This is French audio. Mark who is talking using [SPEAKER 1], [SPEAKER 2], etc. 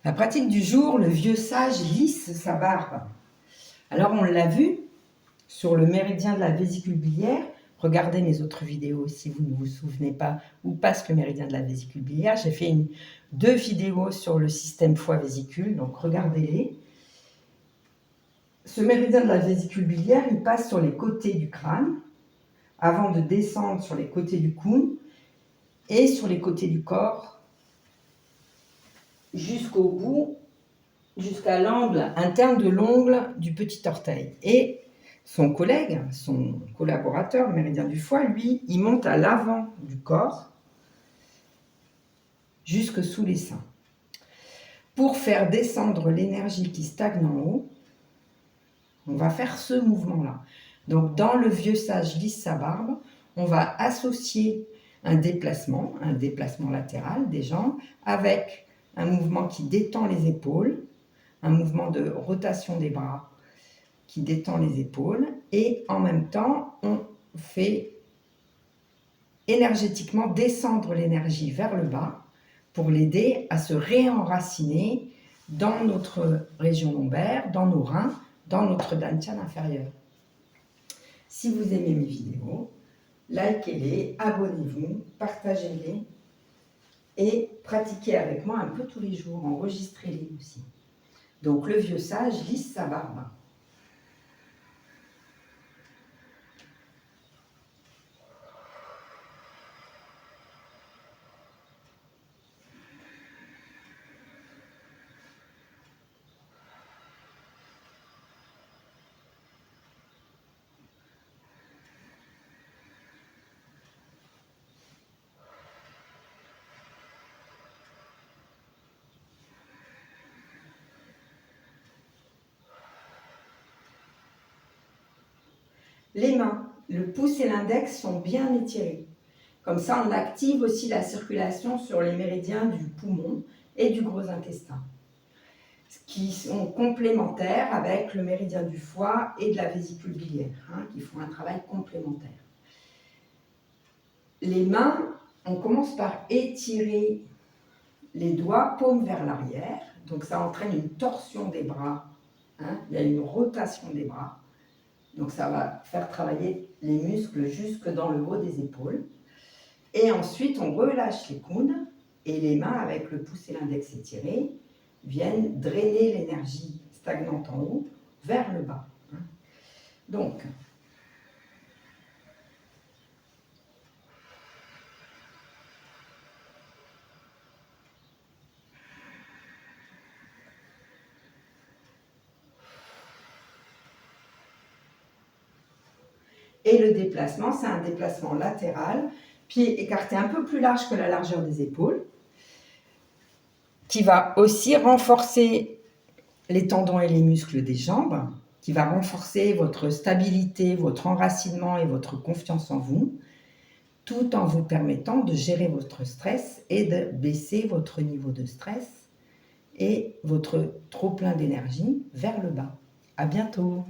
[SPEAKER 1] La pratique du jour, le vieux sage lisse sa barbe. Alors on l'a vu sur le méridien de la vésicule biliaire. Regardez mes autres vidéos si vous ne vous souvenez pas où passe le méridien de la vésicule biliaire. J'ai fait deux vidéos sur le système foie-vésicule, donc regardez-les. Ce méridien de la vésicule biliaire, il passe sur les côtés du crâne avant de descendre sur les côtés du cou et sur les côtés du corps jusqu'au bout, jusqu'à l'angle interne de l'ongle du petit orteil. Et son collègue, son collaborateur, le méridien du foie, lui, il monte à l'avant du corps jusque sous les seins. Pour faire descendre l'énergie qui stagne en haut, on va faire ce mouvement-là. Donc, dans le vieux sage lisse sa barbe, on va associer un déplacement latéral des jambes, avec un mouvement qui détend les épaules, un mouvement de rotation des bras qui détend les épaules, et en même temps, on fait énergétiquement descendre l'énergie vers le bas pour l'aider à se réenraciner dans notre région lombaire, dans nos reins, dans notre dantian inférieur. Si vous aimez mes vidéos, likez-les, abonnez-vous, partagez-les et pratiquez avec moi un peu tous les jours, enregistrez-les aussi. Donc le vieux sage lisse sa barbe. Les mains, le pouce et l'index sont bien étirés. Comme ça, on active aussi la circulation sur les méridiens du poumon et du gros intestin, qui sont complémentaires avec le méridien du foie et de la vésicule biliaire, qui font un travail complémentaire. Les mains, on commence par étirer les doigts, paume vers l'arrière. Donc ça entraîne une torsion des bras, il y a une rotation des bras. Donc ça va faire travailler les muscles jusque dans le haut des épaules. Et ensuite, on relâche les coudes et les mains, avec le pouce et l'index étirés, viennent drainer l'énergie stagnante en haut vers le bas. Donc, et le déplacement, c'est un déplacement latéral, pied écarté un peu plus large que la largeur des épaules, qui va aussi renforcer les tendons et les muscles des jambes, qui va renforcer votre stabilité, votre enracinement et votre confiance en vous, tout en vous permettant de gérer votre stress et de baisser votre niveau de stress et votre trop-plein d'énergie vers le bas. À bientôt!